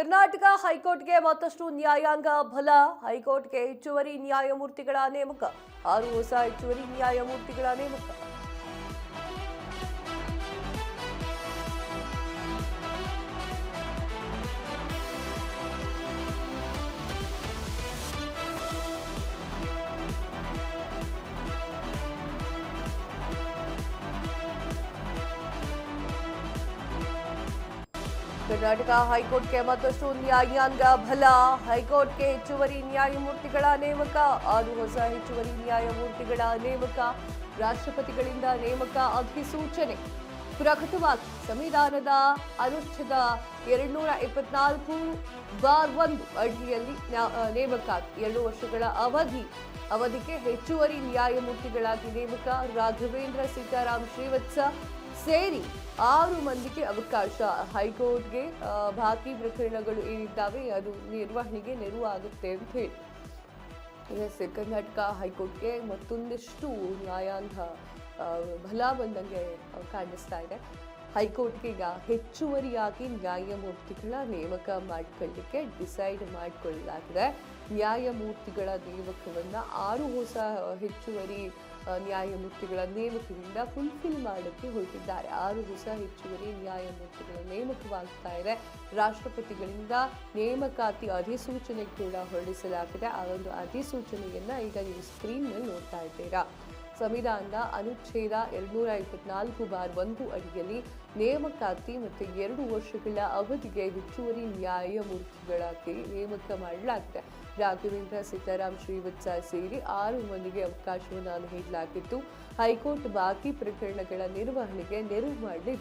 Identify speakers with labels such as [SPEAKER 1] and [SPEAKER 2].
[SPEAKER 1] ಕರ್ನಾಟಕ ಹೈಕೋರ್ಟ್ಗೆ ಮತ್ತಷ್ಟು ನ್ಯಾಯಾಂಗ ಬಲ. ಹೈಕೋರ್ಟ್ಗೆ ಹೆಚ್ಚುವರಿ ನ್ಯಾಯಮೂರ್ತಿಗಳ ನೇಮಕ. 6 ಹೊಸ ಹೆಚ್ಚುವರಿ ನ್ಯಾಯಮೂರ್ತಿಗಳ ನೇಮಕ. ಕರ್ನಾಟಕ ಹೈಕೋರ್ಟ್ಗೆ ಮತ್ತಷ್ಟು ನ್ಯಾಯಾಂಗ ಬಲ. ಹೈಕೋರ್ಟ್ಗೆ ಹೆಚ್ಚುವರಿ ನ್ಯಾಯಮೂರ್ತಿಗಳ ನೇಮಕ. 6 ಹೊಸ ಹೆಚ್ಚುವರಿ ನ್ಯಾಯಮೂರ್ತಿಗಳ ನೇಮಕ. ರಾಷ್ಟ್ರಪತಿಗಳಿಂದ ನೇಮಕ ಅಧಿಸೂಚನೆ ಪ್ರಕಟವಾಗಿ ಸಂವಿಧಾನದ ಅನುಚ್ಛೇದ 224(1) ಅಡಿಯಲ್ಲಿ ನೇಮಕಾತಿ. 2 ವರ್ಷಗಳ ಅವಧಿಗೆ ಹೆಚ್ಚುವರಿ ನ್ಯಾಯಮೂರ್ತಿಗಳಾಗಿ ನೇಮಕ. ರಾಘವೇಂದ್ರ, ಸೀತಾರಾಮ್ ಶ್ರೀವತ್ಸ ಸೇರಿ 6 ಮಂದಿಗೆ ಅವಕಾಶ. ಹೈಕೋರ್ಟ್ಗೆ ಬಾಕಿ ಪ್ರಕರಣಗಳು ಏನಿದ್ದಾವೆ ಅದು ನಿರ್ವಹಣೆಗೆ ನೆರವು ಆಗುತ್ತೆ ಅಂತ ಹೇಳಿ ಕರ್ನಾಟಕ ಹೈಕೋರ್ಟ್ಗೆ ಮತ್ತೊಂದಿಷ್ಟು ನ್ಯಾಯಾಂಗ ಬಲ ಬಂದಂಗೆ ಕಾಣಿಸ್ತಾ ಇದೆ. ಹೈಕೋರ್ಟ್ಗೆ ಈಗ ಹೆಚ್ಚುವರಿಯಾಗಿ ನ್ಯಾಯಮೂರ್ತಿಗಳ ನೇಮಕ ಮಾಡಿಕೊಳ್ಳಲಿಕ್ಕೆ ಡಿಸೈಡ್ ಮಾಡಿಕೊಳ್ಳಲಾಗಿದೆ. ನ್ಯಾಯಮೂರ್ತಿಗಳ ನೇಮಕವನ್ನ 6 ಹೊಸ ಹೆಚ್ಚುವರಿ ನ್ಯಾಯಮೂರ್ತಿಗಳ ನೇಮಕದಿಂದ ಫುಲ್ಫಿಲ್ ಮಾಡೋಕ್ಕೆ ಹೊರಟಿದ್ದಾರೆ. 6 ಹೊಸ ಹೆಚ್ಚುವರಿ ನ್ಯಾಯಮೂರ್ತಿಗಳ ನೇಮಕವಾಗ್ತಾ ಇದೆ. ರಾಷ್ಟ್ರಪತಿಗಳಿಂದ ನೇಮಕಾತಿ ಅಧಿಸೂಚನೆ ಕೂಡ ಹೊರಡಿಸಲಾಗಿದೆ. ಆ ಒಂದು ಅಧಿಸೂಚನೆಯನ್ನ ಈಗ ನೀವು ಸ್ಕ್ರೀನ್ ಮೇಲೆ ನೋಡ್ತಾ ಇದ್ದೀರಾ. ಸಂವಿಧಾನದ ಅನುಚ್ಛೇದ 224(1) ಅಡಿಯಲ್ಲಿ ನೇಮಕಾತಿ ಮತ್ತು 2 ವರ್ಷಗಳ ಅವಧಿಗೆ ಹೆಚ್ಚುವರಿ ನ್ಯಾಯಮೂರ್ತಿಗಳಾಗಿ ನೇಮಕ ಮಾಡಲಾಗಿದೆ. ರಾಘವೇಂದ್ರ, ಸೀತಾರಾಮ್ ಶ್ರೀವತ್ಸ ಸೇರಿ 6 ಮಂದಿಗೆ ಅವಕಾಶವನ್ನು ನೀಡಲಾಗಿದ್ದು ಹೈಕೋರ್ಟ್ ಬಾಕಿ ಪ್ರಕರಣಗಳ ನಿರ್ವಹಣೆಗೆ ನೆರವು ಮಾಡಲಿದೆ.